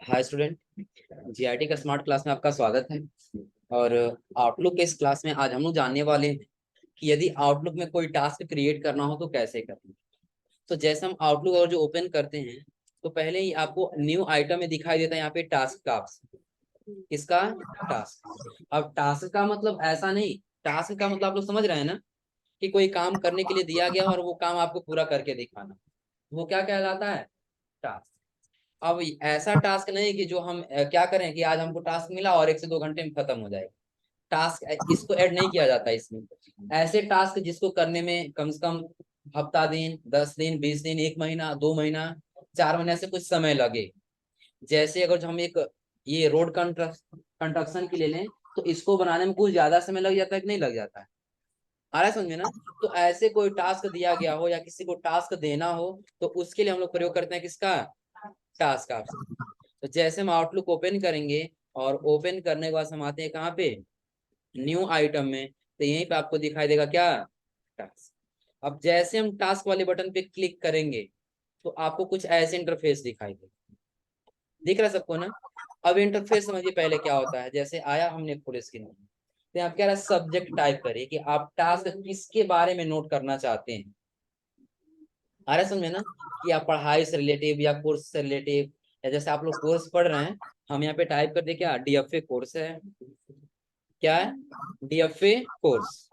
Hi student. GIT का smart class में आपका स्वागत है। और आउटलुक के इस क्लास में आज हम लोग जानने वाले हैं कि यदि आउटलुक में कोई टास्क क्रिएट करना हो तो कैसे करना है। तो जैसे हम आउटलुक और जो ओपन करते हैं तो पहले ही आपको न्यू आइटम में दिखाई देता है यहाँ पे टास्क का ऑप्शन। किसका? टास्क। अब टास्क का मतलब ऐसा नहीं, टास्क का मतलब आप लोग समझ रहे हैं ना कि कोई काम करने के लिए दिया गया और वो काम आपको पूरा करके दिखाना, वो क्या कहलाता है? टास्क। अब ऐसा टास्क नहीं कि जो हम क्या करें कि आज हमको टास्क मिला और 1 से 2 घंटे में खत्म हो जाएगा। टास्क इसको ऐड नहीं किया जाता इसमें। ऐसे टास्क जिसको करने में कम से कम हफ्ता दिन, 10 दिन, 20 दिन, 1 महीना, 2 महीना, 4 महीने से कुछ समय लगे। जैसे अगर हम एक ये रोड कंस्ट्रक्शन के लिए लें तो इसको बनाने में कुछ ज्यादा समय लग जाता है कि नहीं लग जाता है? आ रहा है समझ में ना? तो ऐसे कोई टास्क दिया गया हो या किसी को टास्क देना हो तो उसके लिए हम लोग प्रयोग करते हैं किसका? टास्क का। तो जैसे हम आउटलुक ओपन करेंगे और ओपन करने के बाद हम आते हैं कहाँ पे? न्यू आइटम में। तो यहीं पे आपको दिखाई देगा क्या? टास्क। अब जैसे हम टास्क वाले बटन पे क्लिक करेंगे तो आपको कुछ ऐसे इंटरफेस दिखाई देगा। दिख रहा है सबको ना? अब इंटरफेस समझिए पहले क्या होता है। जैसे आया हमने फुल स्क्रीन, तो यहाँ क्या रहा? सब्जेक्ट टाइप करिए कि आप टास्क किसके बारे में नोट करना चाहते हैं। आ रहा है समझ में ना? कि आप पढ़ाई से रिलेटिव या कोर्स से रिलेटिव, या जैसे आप लोग कोर्स पढ़ रहे हैं, हम यहाँ पे टाइप कर दे क्या? डीएफए कोर्स है। क्या है? DFA course.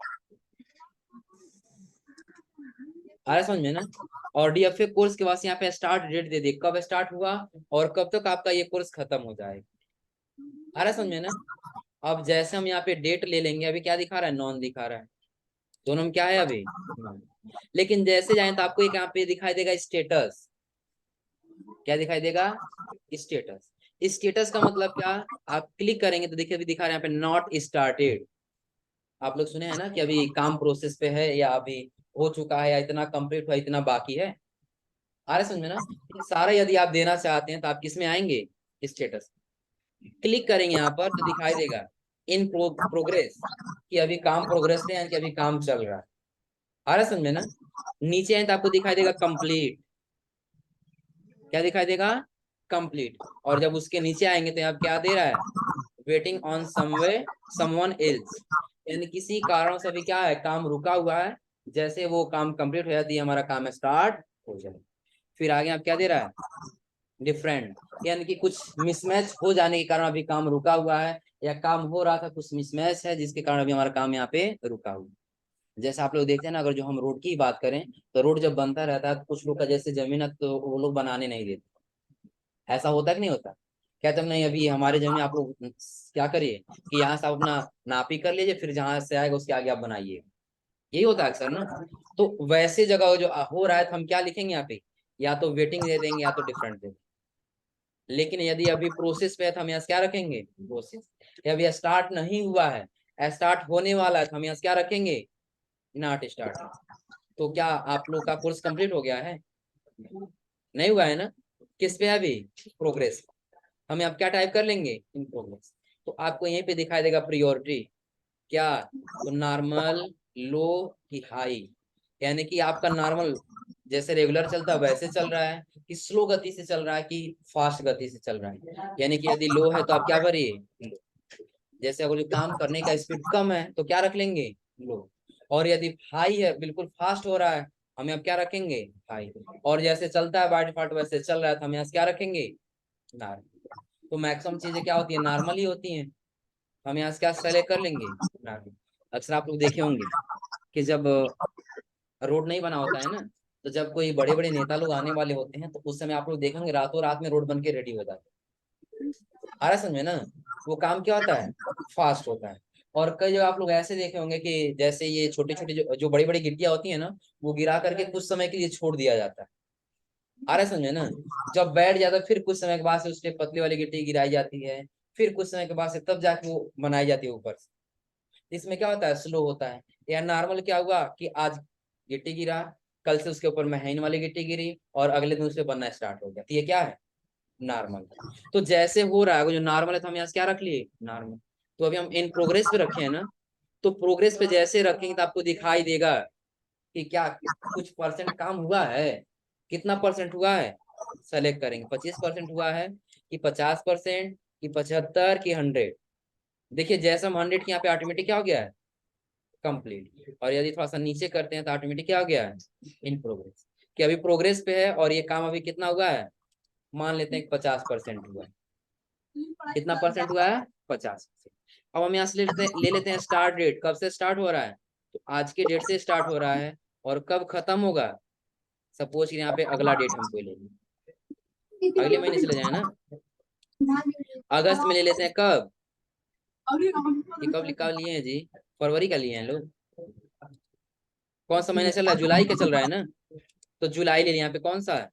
आ रहा है समझ में ना? और डीएफए कोर्स के बाद यहाँ पे स्टार्ट डेट दे दे, कब स्टार्ट हुआ और कब तक आपका ये कोर्स खत्म हो जाएगा। आ रहा है समझ में ना? अब जैसे हम यहाँ पे डेट ले लेंगे, अभी क्या दिखा रहा है? नॉन दिखा रहा है। दोनों में क्या है अभी? नॉन। लेकिन जैसे जाए तो आपको एक यहाँ पे दिखाई देगा स्टेटस। क्या दिखाई देगा? स्टेटस। स्टेटस का मतलब क्या? आप क्लिक करेंगे तो देखिए अभी दिखा रहे हैं यहाँ पे नॉट स्टार्टेड। आप लोग सुने हैं ना कि अभी काम प्रोसेस पे है या अभी हो चुका है या इतना कंप्लीट हुआ, इतना बाकी है। आ रहा है समझ में ना? ये सारा यदि आप देना चाहते हैं तो आप किस में आएंगे? स्टेटस। क्लिक करेंगे यहाँ पर तो दिखाई देगा इन प्रोग्रेस, कि अभी काम प्रोग्रेस पे है कि अभी काम चल रहा है। आ रहा है समझ में ना? नीचे आए तो आपको दिखाई देगा कंप्लीट। क्या दिखाई देगा? कंप्लीट। और जब उसके नीचे आएंगे तो यहाँ क्या दे रहा है? Waiting on someway someone else. यानी किसी कारण से अभी क्या है? काम रुका हुआ है। जैसे वो काम कंप्लीट हो जाती है हमारा काम स्टार्ट हो जाए। फिर आगे आप क्या दे रहा है? डिफरेंट। यानी कि कुछ मिसमैच हो जाने के कारण अभी काम रुका हुआ है, या काम हो रहा था कुछ मिसमैच है जिसके कारण अभी हमारा काम यहाँ पे रुका हुआ है। जैसे आप लोग देखते हैं ना, अगर जो हम रोड की बात करें तो रोड जब बनता रहता है तो कुछ लोग का जैसे जमीन है तो वो लोग बनाने नहीं देते। ऐसा होता है कि नहीं होता? कहते हम नहीं, अभी हमारे जमीन आप लोग क्या करिए कि यहाँ से आप अपना नापी कर लीजिए, फिर जहां से आएगा उसके आगे आप बनाइए। यही होता है अक्सर ना। तो वैसे जगह जो हो रहा है तो हम क्या लिखेंगे यहाँ पे? या तो वेटिंग दे देंगे या तो डिफरेंट दे देंगे। लेकिन यदि अभी प्रोसेस पे है तो हम यहाँ से क्या रखेंगे? प्रोसेस। अभी स्टार्ट नहीं हुआ है, स्टार्ट होने वाला है तो हम यहाँ से क्या रखेंगे? Not start. तो क्या आप लोग का कोर्स कंप्लीट हो गया है? नहीं हुआ है ना? किस पे है अभी? प्रोग्रेस। हम यहाँ क्या टाइप कर लेंगे? In progress. तो आपको यहीं पे दिखाई देगा प्रियोरिटी। क्या? तो नॉर्मल, लो कि हाई। यानी कि आपका नॉर्मल जैसे रेगुलर चलता है वैसे चल रहा है कि स्लो गति से चल रहा है कि फास्ट गति से चल रहा है। यानी कि यदि लो है तो आप क्या भरिए? लो। जैसे अगर जो काम करने का स्पीड कम है तो क्या रख लेंगे? लो। और यदि हाई है, बिल्कुल फास्ट हो रहा है, हम यहाँ क्या रखेंगे? हाई। और जैसे चलता है बाय डिफॉल्ट वैसे चल रहा है तो हम यहाँ से क्या रखेंगे? नॉर्मल। तो मैक्सिमम चीजें क्या होती है? नॉर्मल ही होती हैं। हम यहाँ से क्या सेलेक्ट कर लेंगे? नॉर्मल। अक्सर आप लोग देखे होंगे कि जब रोड नहीं बना होता है ना, तो जब कोई बड़े बड़े नेता लोग आने वाले होते हैं तो उस समय आप लोग देखेंगे रातों रात में रोड बन के रेडी हो जाते हैं। आ रहा है समझ में ना? वो काम क्या होता है? फास्ट होता है। और कई जगह आप लोग ऐसे देखे होंगे कि जैसे ये छोटे छोटे जो बड़ी बड़ी गिट्टियां होती है ना, वो गिरा करके कुछ समय के लिए छोड़ दिया जाता है। आ रहा है समझे ना? जब बैठ जाता है फिर कुछ समय के बाद से उस पे पतली वाली गिट्टी गिराई जाती है। फिर कुछ समय के बाद से तब जाके वो बनाई जाती है ऊपर से। इसमें क्या होता है? स्लो होता है। या नॉर्मल क्या हुआ कि आज गिट्टी गिरा, कल से उसके ऊपर महीन वाली गिट्टी गिरी और अगले दिन उस पे बनना स्टार्ट हो गया, तो ये क्या है? नॉर्मल। तो जैसे हो रहा है जो नॉर्मल है तो हम यहाँ से क्या रख लिए? नॉर्मल। तो अभी हम इन प्रोग्रेस पे रखे हैं ना, तो प्रोग्रेस पे जैसे रखेंगे तो आपको दिखाई देगा कि क्या कुछ परसेंट काम हुआ है। कितना परसेंट हुआ है? सेलेक्ट करेंगे 25% हुआ है, कि 50% कि 75 कि 100। देखिए जैसे हम 100 के यहाँ पे ऑटोमेटिक क्या हो गया है, कंप्लीट। और यदि थोड़ा सा नीचे करते हैं तो ऑटोमेटिक क्या हो गया है, इन प्रोग्रेस। कि अभी प्रोग्रेस पे है और ये काम अभी कितना हुआ है, मान लेते हैं 50% हुआ है। कितना परसेंट हुआ है, 50%। अब हम यहाँ से ले लेते हैं स्टार्ट डेट, कब से स्टार्ट हो रहा है, तो आज के डेट से स्टार्ट हो रहा है और कब खत्म होगा। सपोज यहाँ पे अगला डेट हमको लेंगे, अगले महीने चले जाए ना, अगस्त में ले लेते हैं। कब, ये कब लिखा लिए हैं जी, फरवरी का लिए हैं लोग। कौन सा महीना चल रहा है, जुलाई का चल रहा है ना, तो जुलाई ले लिया। यहाँ पे कौन सा है,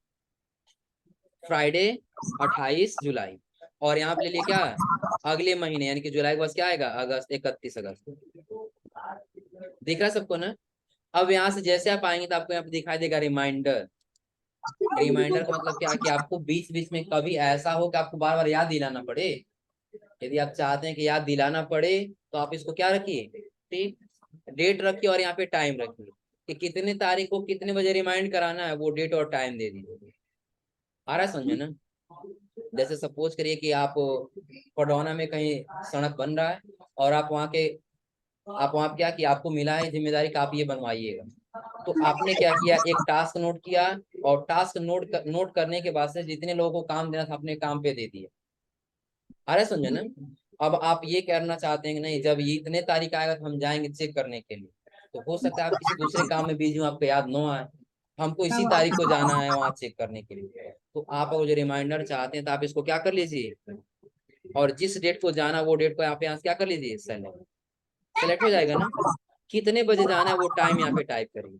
फ्राइडे 28 जुलाई। और यहाँ पे ले लिए क्या, अगले महीने, यानी कि जुलाई के बाद क्या आएगा, अगस्त, 31 अगस्त। दिख रहा है सबको ना। अब यहाँ से जैसे आप आएंगे तो आपको यहाँ पे दिखाई देगा रिमाइंडर। रिमाइंडर का मतलब क्या, कि आपको बीच बीच में कभी ऐसा हो कि आपको बार बार याद दिलाना पड़े। यदि आप चाहते हैं कि याद दिलाना पड़े तो आप इसको क्या रखिए, ठीक, डेट रखिए और यहाँ पे टाइम रखिए कि कितने तारीख को कितने बजे रिमाइंड कराना है, वो डेट और टाइम दे दीजिए। आ रहा है समझे ना। जैसे सपोज करिए कि आप पडौना में कहीं सड़क बन रहा है और आप वहाँ के, आप वहाँ पे क्या कि आपको मिला है जिम्मेदारी कि आप ये बनवाइएगा। तो आपने क्या किया, एक टास्क नोट किया और टास्क नोट करने के बाद से जितने लोगों को काम देना था अपने काम पे दे दिया। अरे समझे ना। अब आप ये करना चाहते हैं कि नहीं, जब ये इतने तारीख आएगा तो हम जाएंगे चेक करने के लिए, तो हो सकता है आप किसी दूसरे काम में बिजी हो, आपको याद न आए, हमको इसी तारीख को जाना है वहां चेक करने के लिए। तो आप अगर जो रिमाइंडर चाहते हैं तो आप इसको क्या कर लीजिए, और जिस डेट को जाना वो डेट को आप यहाँ से क्या कर लीजिए, सेलेक्ट। सेलेक्ट हो जाएगा ना, कितने बजे जाना है वो टाइम यहाँ पे टाइप करेंगे।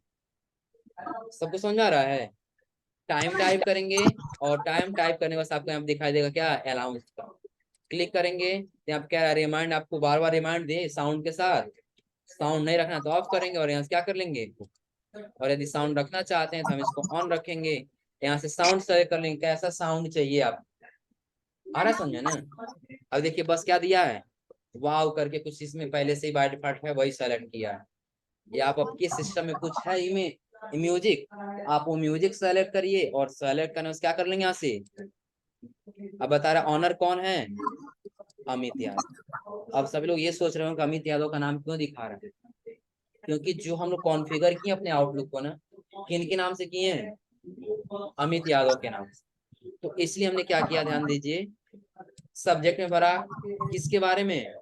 सबको समझ में आ रहा है, टाइम टाइप करेंगे और टाइम टाइप करने के बाद आपको यहाँ पे दिखाई देगा क्या, अलाउंस का। क्लिक करेंगे तो यहाँ पे क्या रिमाइंड, आपको बार बार रिमाइंड दे साउंड के साथ। साउंड नहीं रखना तो ऑफ करेंगे और यहाँ से क्या कर लेंगे, और यदि साउंड रखना चाहते हैं तो हम इसको ऑन रखेंगे। यहाँ से साउंड सेलेक्ट कर लेंगे, कैसा साउंड चाहिए आप। आ रहा समझे ना। अब देखिए बस क्या दिया है, वाव करके कुछ इसमें पहले से ही बाय डिफॉल्ट है, वही सेलेक्ट किया है। ये आप आपके सिस्टम में कुछ है इमेज म्यूजिक, आप वो म्यूजिक सेलेक्ट करिए और सेलेक्ट करने से क्या कर लेंगे यहाँ से। अब बता रहा ऑनर कौन है, अमित यादव। अब सभी लोग ये सोच रहे हो कि अमित यादव का नाम क्यों दिखा रहा है, क्योंकि जो हम लोग कॉन्फ़िगर किए अपने आउटलुक को ना, किन के नाम से किए हैं, अमित यादव के नाम से। तो इसलिए हमने क्या किया, ध्यान दीजिए, सब्जेक्ट में भरा किसके बारे में,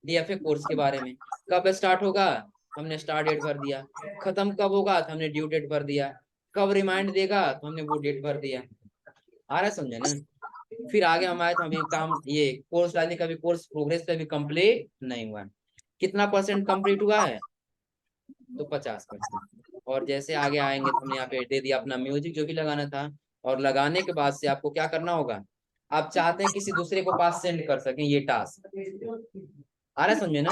डीएफए कोर्स के बारे में। कब स्टार्ट होगा, हमने स्टार्ट डेट भर दिया। खत्म कब होगा तो हमने ड्यू डेट भर दिया। कब रिमाइंड देगा तो हमने वो डेट भर दिया। आ रहा है समझे ना। फिर आगे हम आए तो हमें काम, ये कोर्स डालने का भी, कोर्स प्रोग्रेस पे भी कंप्लीट नहीं हुआ है। कितना परसेंट कंप्लीट हुआ है, तो 50%। और जैसे आगे आएंगे तो हमने यहाँ पे दे दिया अपना म्यूजिक जो भी लगाना था। और लगाने के बाद से आपको क्या करना होगा, आप चाहते हैं किसी दूसरे को पास सेंड कर सकें ये टास्क। आ रहा है समझे ना,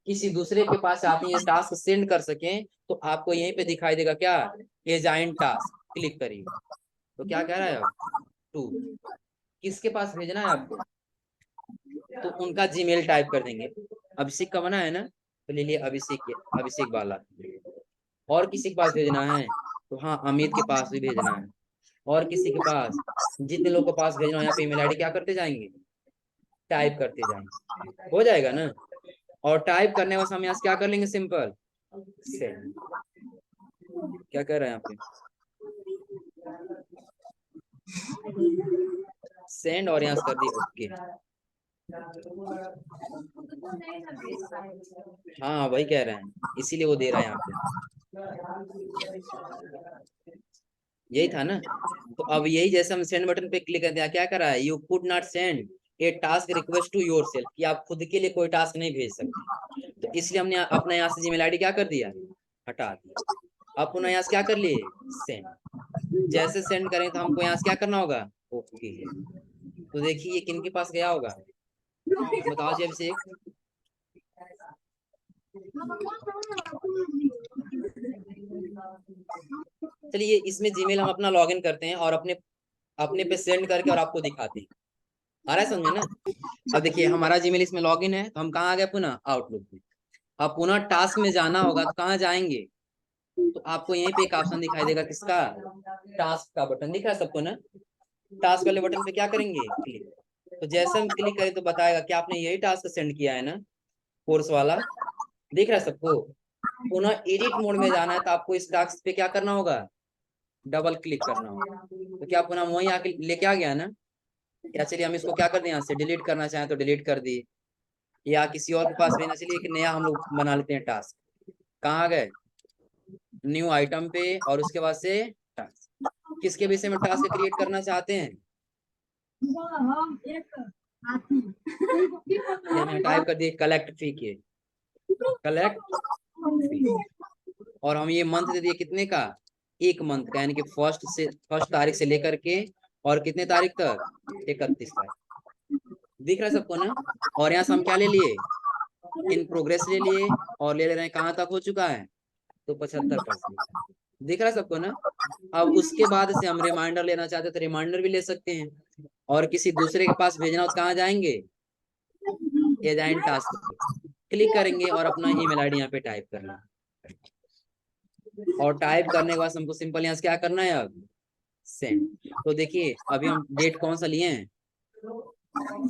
किसी दूसरे के पास आप ये टास्क सेंड कर सकें तो आपको यहीं पे दिखाई देगा क्या, ये जॉइन टास्क। क्लिक करिए तो क्या कह रहा है, अब टू, किसके पास भेजना है आपको, तो उनका जीमेल टाइप कर देंगे। अभिषेक का बना है ना, तो ले लिए अभिषेक, अभिषेक बाला। और किसी के पास भेजना है तो हाँ अमित के पास भी भेजना है। और किसी के पास, जितने लोगों के पास भेजना हो यहाँ पे ईमेल आईडी क्या करते जाएंगे, टाइप करते जाएंगे, हो जाएगा ना। और टाइप करने के बाद हम यहाँ से क्या कर लेंगे, सिंपल सेंड। क्या कर रहे हैं यहाँ पे, सेंड, और यहाँ से कर दी ओके। हाँ वही कह रहे हैं, इसीलिए वो दे रहा है यहाँ पे, यही था ना। तो अब यही जैसे हम सेंड बटन पे क्लिक करते हैं, क्या कर रहा है, you could not send a task request to yourself, कि आप खुद के लिए कोई टास्क नहीं भेज सकते। तो इसलिए हमने अपना यहाँ से जीमेल आईडी क्या कर दिया, हटा दिया। अब पुनः यहाँ से क्या कर लिए, सेंड। जैसे सेंड करें तो हमको यहाँ से क्या करना होगा, ओके। तो देखिए ये किन के पास गया होगा, बताओ जी अभिषेक। चलिए इसमें जीमेल हम अपना लॉगिन करते हैं और अपने अपने पे सेंड करके और आपको दिखाते हैं। आ रहा है समझे ना। अब देखिए हमारा जीमेल इसमें लॉगिन है तो हम कहाँ आ गए, पुनः आउटलुक में। अब पुनः टास्क में जाना होगा तो कहाँ जाएंगे, तो आपको यहीं पे एक ऑप्शन दिखाई देगा, किसका, टास्क का बटन दिख रहा है सबको ना। टास्क वाले बटन पे क्या करेंगे, क्लिक। तो जैसे हम क्लिक करें तो बताएगा कि आपने यही टास्क सेंड किया है ना, कोर्स वाला। दिख रहा है सबको? पुनः एडिट मोड में जाना है तो आपको इस टास्क पे क्या करना होगा, डबल क्लिक करना होगा। तो क्या पुनः वही आके लेके आ गया ना? या चलिए हम इसको क्या कर दें, यहाँ से डिलीट करना चाहें तो डिलीट कर दिए, या किसी और के पास भेजना। चलिए एक नया हम लोग बना लेते हैं टास्क। कहाँ आ गए, न्यू आइटम पे, और उसके बाद से टास्क। किसके विषय में टास्क क्रिएट करना चाहते हैं, ये हमने टाइप कर दिए कलेक्ट फी के, कलेक्ट फी। और हम ये मंथ दे दिए कितने का, 1 मंथ का, यानी कि फर्स्ट तारीख से लेकर के और कितने तारीख तक, 31 तारीख। दिख रहा है सबको ना? और यहाँ से हम क्या ले लिए, इन प्रोग्रेस ले लिए, और ले रहे हैं कहाँ तक हो चुका है, तो 75%। दिख रहा है सबको ना? अब उसके बाद से हम रिमाइंडर लेना चाहते तो रिमाइंडर भी ले सकते हैं, और किसी दूसरे के पास भेजना हो तो कहाँ जाएंगे, असाइन टास्क पे क्लिक करेंगे और अपना ईमेल आईडी यहाँ पे टाइप करना। और टाइप करने के बाद हमको सिंपल यहाँ से क्या करना है, अब सेंड। तो देखिए अभी हम डेट कौन सा लिए हैं,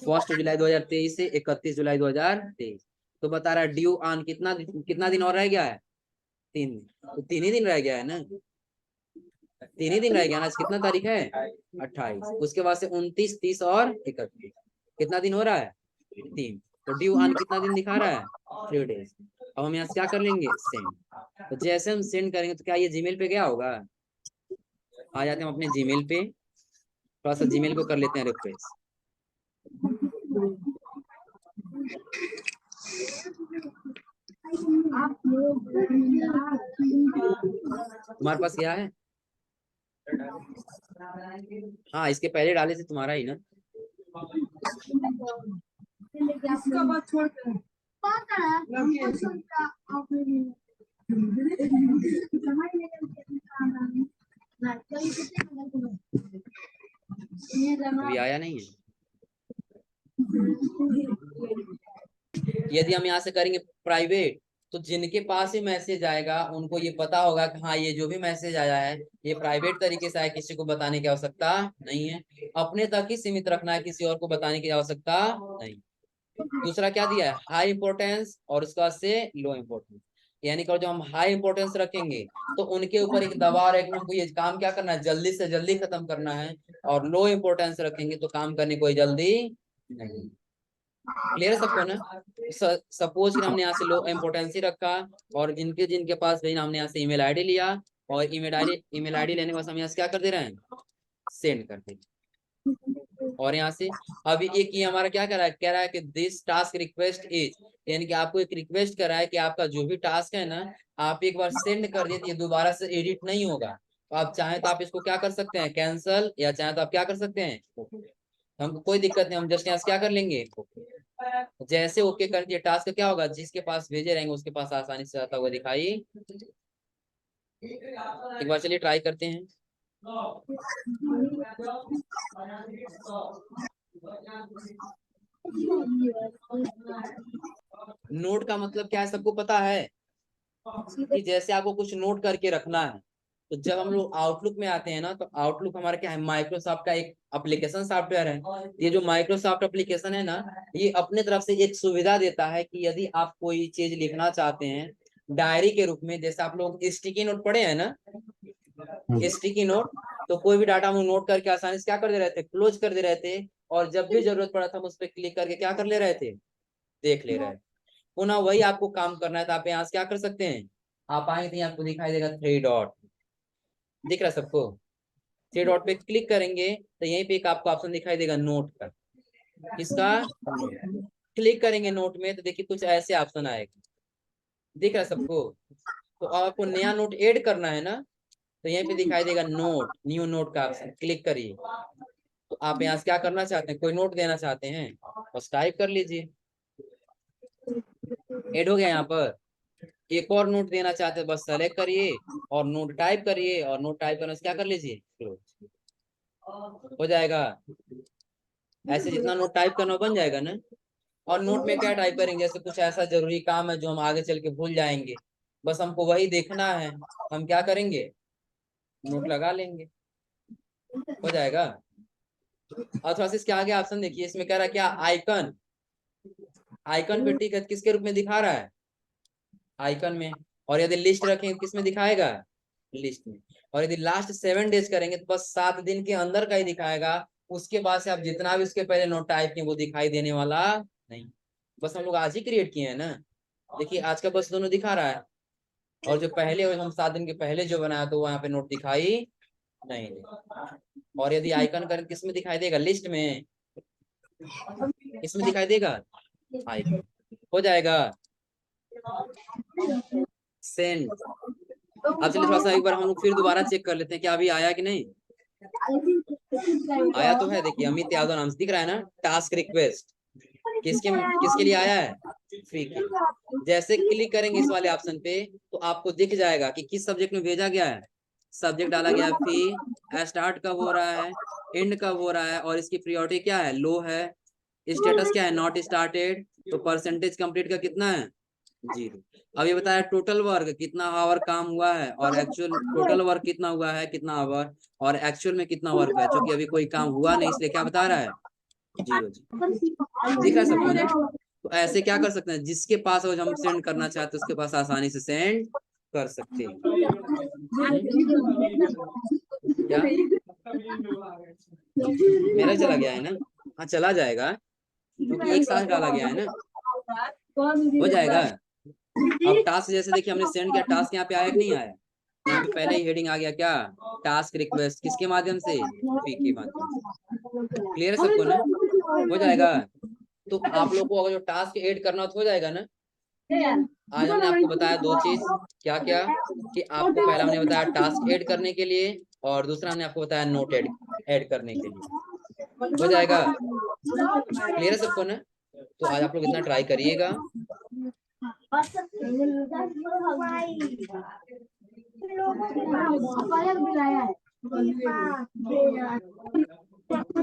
1 जुलाई 2023 से 31 जुलाई 2023। तो बता रहा है ड्यू ऑन कितना दिन और रह गया है, 3 दिन। तो 3 ही दिन रह गया है ना, 3 ही दिन रह गया ना। आज कितना तारीख है, 28। उसके बाद से 29, 30 और 31, कितना दिन हो रहा है, 3। तो ड्यू ऑन कितना दिन दिखा रहा है, 3 days। अब हम यहाँ से क्या कर लेंगे, सेंड। तो जैसे हम सेंड करेंगे तो क्या ये जीमेल पे गया होगा, आ जाते हैं हम अपने जीमेल पे, थोड़ा सा जीमेल को कर लेते हैं रिफ्रेश। तुम्हारे पास क्या है, हाँ इसके पहले डाले थे तुम्हारा ही ना। अभी आया नहीं है। यदि हम यहाँ से करेंगे प्राइवेट, तो जिनके पास ही मैसेज आएगा उनको ये पता होगा कि हाँ ये जो भी मैसेज आया है ये प्राइवेट तरीके से आया, किसी को बताने की आवश्यकता नहीं है, अपने तक ही सीमित रखना है, किसी और को बताने की आवश्यकता नहीं। दूसरा क्या दिया है, हाई इंपॉर्टेंस, और उसके बाद से लो इंपॉर्टेंस। यानी कि जो हम हाई इंपॉर्टेंस रखेंगे तो उनके ऊपर एक दबाव रहेगा, हमको ये काम क्या करना है, जल्दी से जल्दी खत्म करना है। और लो इंपॉर्टेंस रखेंगे तो काम करने कोई जल्दी नहीं। क्लियर है सबको ना? सपोज कि हमने यहाँ से लो इम्पोर्टेंस ही रखा, और जिनके जिनके पास भेजना हमने यहाँ से ईमेल आईडी लिया, और ईमेल आईडी लेने के बाद हम यहाँ से क्या कर दे रहे हैं, सेंड कर दे। और यहाँ से अभी एक ये हमारा क्या कह रहा है कि दिस टास्क रिक्वेस्ट इज, यानी कि आपको एक रिक्वेस्ट कर रहा है कि आपका जो भी टास्क है ना, आप एक बार सेंड कर दिए तो ये दोबारा से एडिट नहीं होगा। तो आप चाहें तो आप इसको क्या कर सकते हैं, कैंसल, या चाहें तो आप क्या कर सकते हैं, हमको कोई दिक्कत नहीं, हम जस्ट यहाँ से क्या कर लेंगे, जैसे ओके कर दिए टास्क क्या होगा, जिसके पास भेजे रहेंगे उसके पास आसानी से आता हुआ दिखाई। एक बार चलिए ट्राई करते हैं। नोट का मतलब क्या है, सबको पता है कि जैसे आपको कुछ नोट करके रखना है, तो जब हम लोग आउटलुक में आते हैं ना, तो आउटलुक हमारा क्या है, माइक्रोसॉफ्ट का एक एप्लीकेशन सॉफ्टवेयर है। ये जो माइक्रोसॉफ्ट एप्लीकेशन है ना, ये अपने तरफ से एक सुविधा देता है कि यदि आप कोई चीज लिखना चाहते हैं डायरी के रूप में, जैसे आप लोग स्टिकी नोट पढ़े हैं ना, स्टिकी नोट, तो कोई भी डाटा हम नोट करके आसानी से क्या कर दे रहे थे, क्लोज कर दे रहे थे, और जब भी जरूरत पड़ा था हम उस पर क्लिक करके क्या कर ले रहे थे, देख ले रहे थे। पुनः वही आपको काम करना है तो आप यहाँ से क्या कर सकते हैं, आप आएंगे तो आपको दिखाई देगा 3 डॉट, दिख रहा है सबको, 3 डॉट पे क्लिक करेंगे तो यहीं पे एक आपको ऑप्शन दिखाई देगा नोट का, किसका, क्लिक करेंगे नोट में तो देखिए कुछ ऐसे ऑप्शन आएगा, दिख रहा है सबको। तो आपको नया नोट ऐड करना है ना, तो यहीं पे दिखाई देगा नोट, न्यू नोट का ऑप्शन, क्लिक करिए। तो आप यहाँ से क्या करना चाहते हैं, कोई नोट देना चाहते हैं, बस टाइप कर लीजिए, ऐड हो गया यहाँ पर। एक और नोट देना चाहते हैं, बस सेलेक्ट करिए और नोट टाइप करिए, और नोट टाइप करने से क्या कर लीजिए, क्लोज हो जाएगा। ऐसे जितना नोट टाइप करना हो बन जाएगा ना। और नोट में क्या टाइप करेंगे, जैसे कुछ ऐसा जरूरी काम है जो हम आगे चल के भूल जाएंगे, बस हमको वही देखना है, हम क्या करेंगे, नोट लगा लेंगे, हो जाएगा। और थोड़ा सा इसके आगे ऑप्शन देखिए, इसमें कह रहा है क्या, आइकन। आइकन पे टिक किसके रूप में दिखा रहा है, आइकन में। और यदि लिस्ट रखेंगे किस में दिखाएगा, लिस्ट में। और यदि लास्ट 7 डेज करेंगे तो बस 7 दिन के अंदर का ही दिखाएगा। उसके बाद से आप जितना भी उसके पहले नोट टाइप किए वो दिखाई देने वाला नहीं। बस हम लोग आज ही क्रिएट किए हैं ना, देखिए आज का बस दोनों दिखा रहा है। और जो पहले हम 7 दिन के पहले जो बनाया तो वहां पे नोट दिखाई नहीं दे। और यदि आइकन करें किस में दिखाई देगा, लिस्ट में, इसमें दिखाई देगा आइकन। हो जाएगा सेंड। अब चलिए थोड़ा सा एक बार हम लोग फिर दोबारा चेक कर लेते हैं कि अभी आया कि नहीं। आया तो है, देखिए अमित यादव नाम से दिख रहा है ना, टास्क रिक्वेस्ट। किसके किसके लिए आया है, फ्री के। जैसे क्लिक करेंगे इस वाले ऑप्शन पे तो आपको दिख जाएगा कि किस सब्जेक्ट में भेजा गया है। सब्जेक्ट डाला गया है फी, स्टार्ट कब हो रहा है, एंड कब हो रहा है, और इसकी प्रायोरिटी क्या है, लो है। स्टेटस क्या है, नॉट स्टार्टेड। तो परसेंटेज कंप्लीट का कितना है, 0। अब ये बताया टोटल वर्क कितना आवर काम हुआ है, और एक्चुअल टोटल वर्क कितना हुआ है, कितना आवर, और एक्चुअल में कितना वर्क है, क्योंकि अभी कोई काम हुआ नहीं इसलिए क्या बता रहा है, 0 दिख रहा है सबको ना। तो ऐसे क्या कर सकते हैं, जिसके पास अगर हम सेंड करना चाहते हैं उसके पास आसानी से सेंड कर सकते हैं। क्या मेरा चला गया है ना, हाँ चला जाएगा क्योंकि एक साथ डाला गया है ना, हो जाएगा। अब टास्क जैसे देखिए हमने सेंड किया, टास्क यहाँ पे आया कि नहीं आया, यहाँ पे पहले ही हेडिंग आ गया क्या, टास्क रिक्वेस्ट, किसके माध्यम से, फी के माध्यम से। क्लियर है सबको ना, हो जाएगा। तो आप लोग को अगर जो टास्क ऐड करना हो तो हो जाएगा ना। आज हमने आपको बताया 2 चीज, क्या क्या, कि आपको पहला हमने बताया टास्क ऐड करने के लिए, और दूसरा हमने आपको बताया नोट ऐड करने के लिए। हो जाएगा, क्लियर है सबको ना। तो आज आप लोग इतना ट्राई करिएगा।